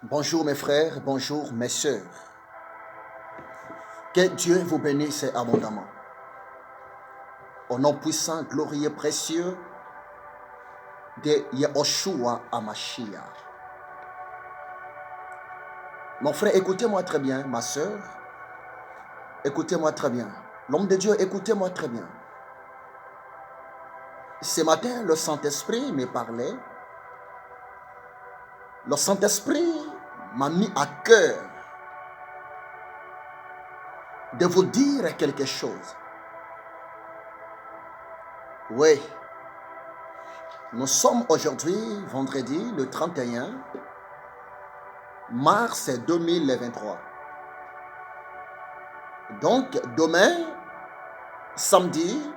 Bonjour mes frères, bonjour mes sœurs. Que Dieu vous bénisse abondamment. Au nom puissant, glorieux, précieux de Yehoshua Hamashiach. Mon frère, écoutez-moi très bien, ma sœur. Écoutez-moi très bien. L'homme de Dieu, écoutez-moi très bien. Ce matin, le Saint-Esprit me parlait. Le Saint-Esprit m'a mis à cœur de vous dire quelque chose. Oui, nous sommes aujourd'hui, vendredi, le 31 mars 2023. Donc, demain, samedi,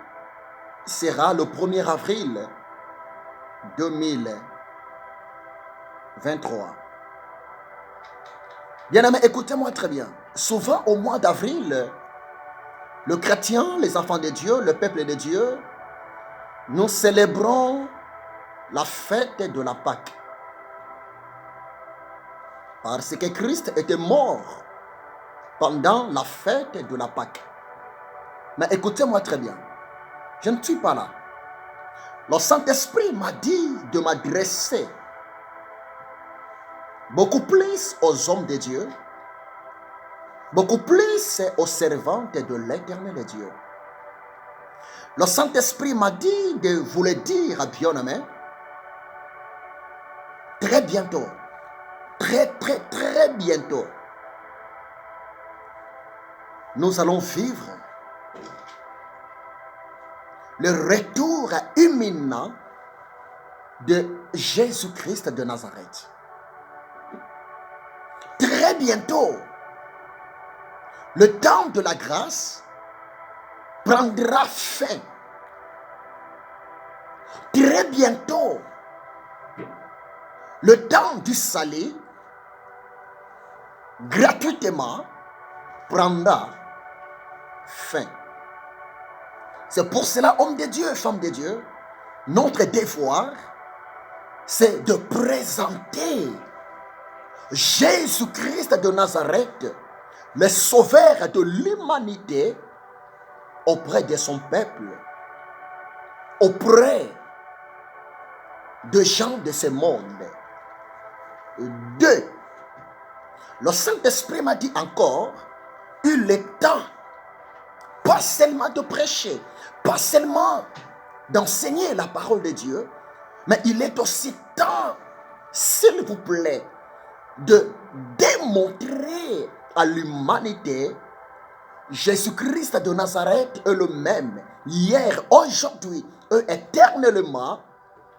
sera le 1er avril 2023. Bien-aimés, écoutez-moi très bien. Souvent, au mois d'avril, le chrétien, les enfants de Dieu, le peuple de Dieu, nous célébrons la fête de la Pâque. Parce que Christ était mort pendant la fête de la Pâque. Mais écoutez-moi très bien. Je ne suis pas là. Le Saint-Esprit m'a dit de m'adresser beaucoup plus aux hommes de Dieu, beaucoup plus aux servantes de l'Éternel Dieu. Le Saint-Esprit m'a dit de vous le dire, bien-aimés, très bientôt, très bientôt, nous allons vivre le retour imminent de Jésus-Christ de Nazareth. Très bientôt, le temps de la grâce prendra fin. Très bientôt, le temps du salut gratuitement prendra fin. C'est pour cela, homme de Dieu, femme de Dieu, notre devoir, c'est de présenter Jésus-Christ de Nazareth, le sauveur de l'humanité, auprès de son peuple, auprès de gens de ce monde. 2. Le Saint-Esprit m'a dit encore, il est temps, pas seulement de prêcher, pas seulement d'enseigner la parole de Dieu, mais il est aussi temps, s'il vous plaît, de démontrer à l'humanité Jésus-Christ de Nazareth est le même, hier, aujourd'hui et éternellement,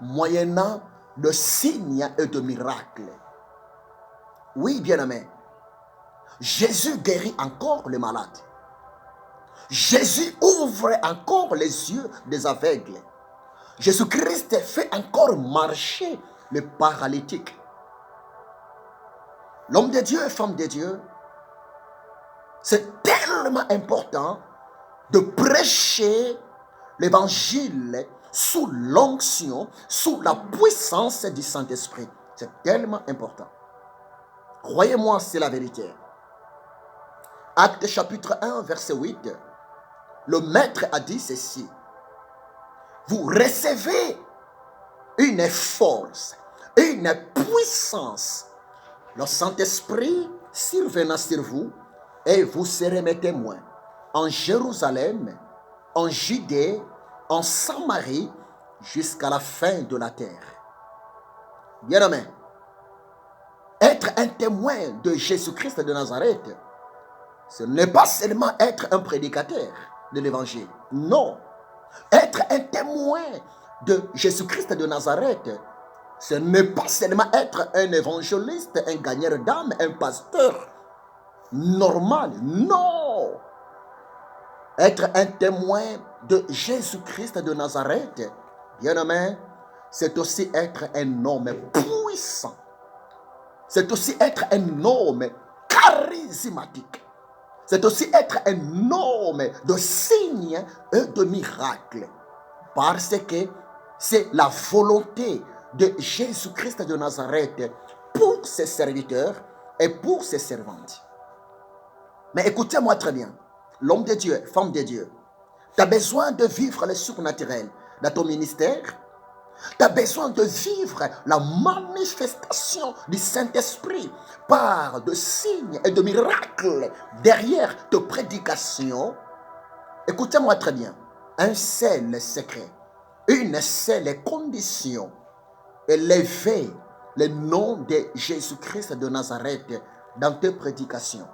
moyennant de signes et de miracles. Oui, bien-aimé, Jésus guérit encore les malades. Jésus ouvre encore les yeux des aveugles. Jésus-Christ fait encore marcher les paralytiques. L'homme de Dieu et femme de Dieu, c'est tellement important de prêcher l'évangile sous l'onction, sous la puissance du Saint-Esprit. C'est tellement important. Croyez-moi, c'est la vérité. Actes chapitre 1, verset 8. Le maître a dit ceci. Vous recevez une force, une puissance. Le Saint-Esprit survenant sur vous et vous serez mes témoins en Jérusalem, en Judée, en Samarie, jusqu'à la fin de la terre. Bien-aimé, être un témoin de Jésus-Christ de Nazareth, ce n'est pas seulement être un prédicateur de l'évangile. Non. Être un témoin de Jésus-Christ de Nazareth, ce n'est pas seulement être un évangéliste, un gagneur d'âme, un pasteur normal. Non. Être un témoin de Jésus-Christ de Nazareth, bien-aimé, c'est aussi être un homme puissant. C'est aussi être un homme charismatique. C'est aussi être un homme de signes et de miracles. Parce que c'est la volonté de Jésus-Christ de Nazareth pour ses serviteurs et pour ses servantes. Mais écoutez-moi très bien. L'homme de Dieu, femme de Dieu, tu as besoin de vivre le surnaturel dans ton ministère. Tu as besoin de vivre la manifestation du Saint-Esprit par de signes et de miracles derrière tes prédications. Écoutez-moi très bien. Un seul secret, une seule condition, élever le nom de Jésus-Christ de Nazareth dans tes prédications.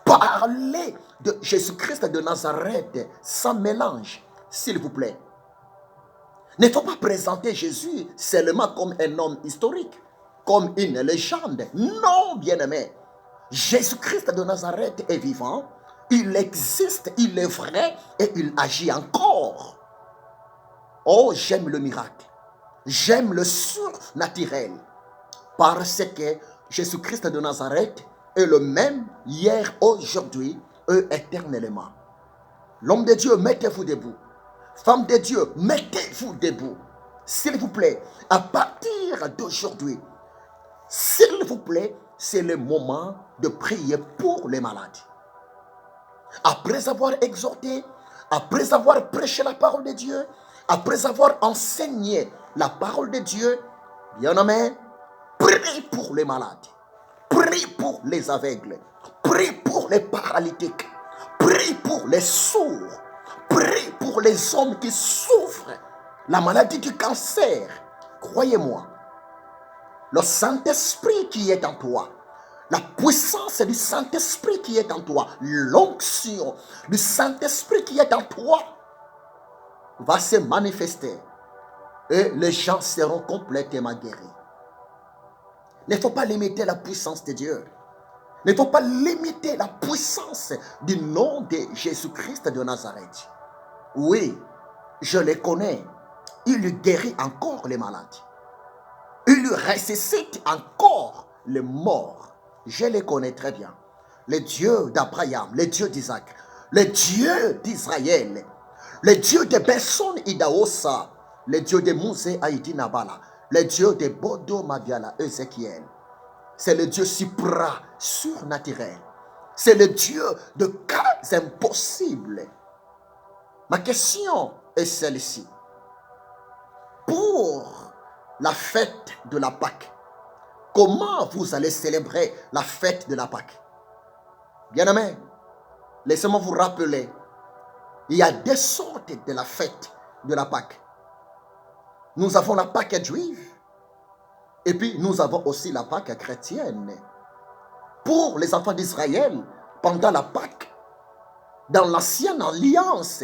Parlez de Jésus-Christ de Nazareth sans mélange, s'il vous plaît. Il ne faut pas présenter Jésus seulement comme un homme historique, comme une légende. Non, bien-aimé. Jésus-Christ de Nazareth est vivant, il existe, il est vrai et il agit encore. Oh, j'aime le miracle. J'aime le surnaturel. Parce que Jésus-Christ de Nazareth est le même hier, aujourd'hui et éternellement. L'homme de Dieu, mettez-vous debout. Femme de Dieu, mettez-vous debout. S'il vous plaît, à partir d'aujourd'hui, s'il vous plaît, c'est le moment de prier pour les malades. Après avoir exhorté, après avoir prêché la parole de Dieu, après avoir enseigné la parole de Dieu, bien-aimé, prie pour les malades, prie pour les aveugles, prie pour les paralytiques, prie pour les sourds, prie pour les hommes qui souffrent la maladie du cancer. Croyez-moi, le Saint-Esprit qui est en toi, la puissance du Saint-Esprit qui est en toi, l'onction du Saint-Esprit qui est en toi va se manifester et les gens seront complètement guéris. Il ne faut pas limiter la puissance de Dieu. Il ne faut pas limiter la puissance du nom de Jésus-Christ de Nazareth. Oui, je le connais. Il guérit encore les malades. Il ressuscite encore les morts. Je les connais très bien. Le Dieu d'Abraham, le Dieu d'Isaac, le Dieu d'Israël, le Dieu de Besson Idaosa, le Dieu de Mousé Haïti Nabala, le Dieu de Bodo Mabiala Ézéchiel. C'est le Dieu surnaturel. C'est le Dieu de cas impossibles. Ma question est celle-ci. Pour la fête de la Pâque, comment vous allez célébrer la fête de la Pâque? Bien-aimés, laissez-moi vous rappeler, il y a deux sortes de la fête de la Pâque. Nous avons la Pâque juive et puis nous avons aussi la Pâque chrétienne. Pour les enfants d'Israël, pendant la Pâque, dans l'ancienne alliance,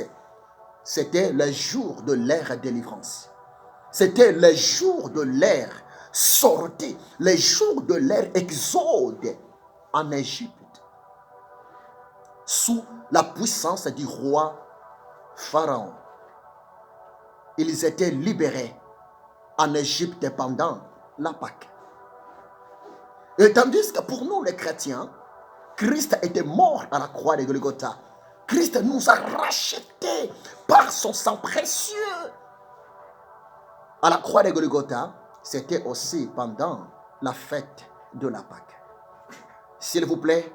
c'était le jour de leur délivrance. C'était le jour de leur sortie, le jour de leur exode en Égypte, sous la puissance du roi Pharaon. Ils étaient libérés en Égypte pendant la Pâque. Et tandis que pour nous les chrétiens, Christ était mort à la croix de Golgotha. Christ nous a rachetés par son sang précieux. À la croix de Golgotha, c'était aussi pendant la fête de la Pâque. S'il vous plaît,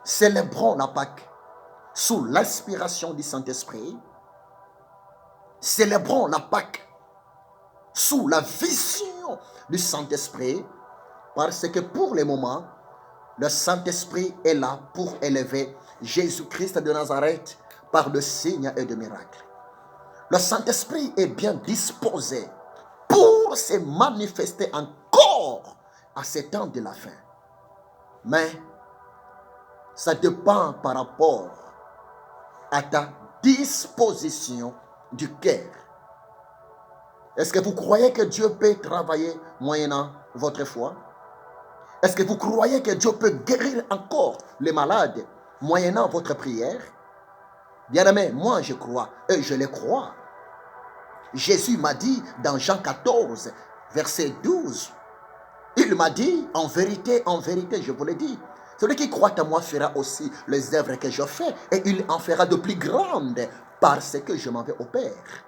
célébrons la Pâque sous l'inspiration du Saint-Esprit. Célébrons la Pâque sous la vision du Saint-Esprit, parce que pour le moment, le Saint-Esprit est là pour élever Jésus-Christ de Nazareth par de signes et de miracles. Le Saint-Esprit est bien disposé pour se manifester encore à ces temps de la fin. Mais ça dépend par rapport à ta disposition du cœur. Est-ce que vous croyez que Dieu peut travailler moyennant votre foi? Est-ce que vous croyez que Dieu peut guérir encore les malades moyennant votre prière? Bien-aimé, moi je crois et je le crois. Jésus m'a dit dans Jean 14, verset 12, il m'a dit, en vérité, je vous l'ai dit, celui qui croit en moi fera aussi les œuvres que je fais et il en fera de plus grandes parce que je m'en vais au Père.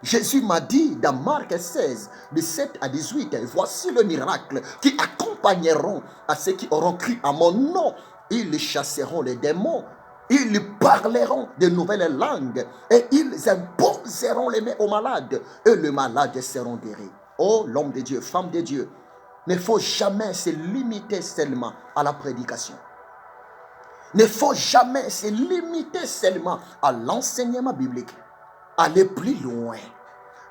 Jésus m'a dit dans Marc 16, 17 à 18, voici le miracle qui accompagneront à ceux qui auront cru à mon nom. Ils chasseront les démons, ils parleront de nouvelles langues et ils imposeront les mains aux malades et les malades seront guéris. Oh, l'homme de Dieu, femme de Dieu, ne faut jamais se limiter seulement à la prédication. Ne faut jamais se limiter seulement à l'enseignement biblique. Aller plus loin.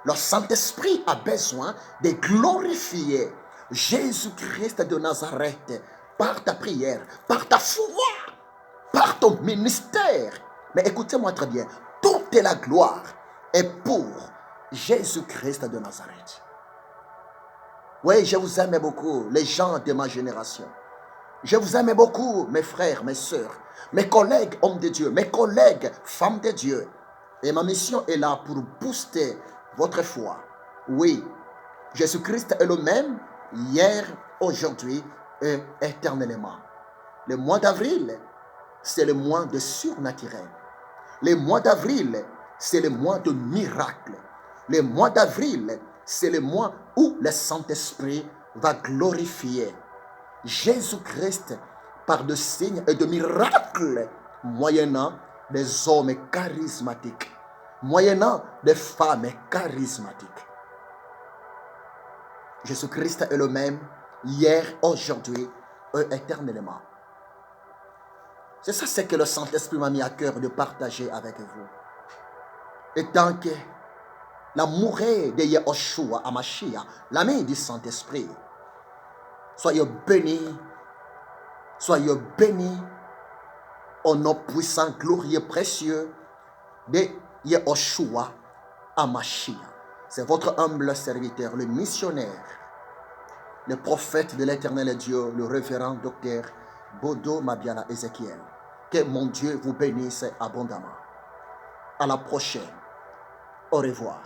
Le Saint-Esprit a besoin de glorifier Jésus-Christ de Nazareth par ta prière, par ta foi, par ton ministère. Mais écoutez-moi très bien, toute la gloire est pour Jésus-Christ de Nazareth. Oui, je vous aime beaucoup, les gens de ma génération. Je vous aime beaucoup, mes frères, mes sœurs, mes collègues hommes de Dieu, mes collègues femmes de Dieu. Et ma mission est là pour booster votre foi. Oui, Jésus-Christ est le même hier, aujourd'hui et éternellement. Le mois d'avril, c'est le mois de surnaturel. Le mois d'avril, c'est le mois de miracle. Le mois d'avril, c'est le mois où le Saint-Esprit va glorifier Jésus-Christ par de signes et de miracles, moyennant des hommes charismatiques, moyennant des femmes charismatiques. Jésus-Christ est le même hier, aujourd'hui et éternellement. C'est ça ce que le Saint-Esprit m'a mis à cœur de partager avec vous. Et tant que l'amour de Yahushua Hamashiach, l'ami du Saint-Esprit, soyez bénis au nom puissant, glorieux, précieux de Yahushua Hamashiach. C'est votre humble serviteur, le missionnaire, le prophète de l'éternel Dieu, le révérend docteur Bodo Mabiala Ézéchiel. Que mon Dieu vous bénisse abondamment. À la prochaine. Au revoir.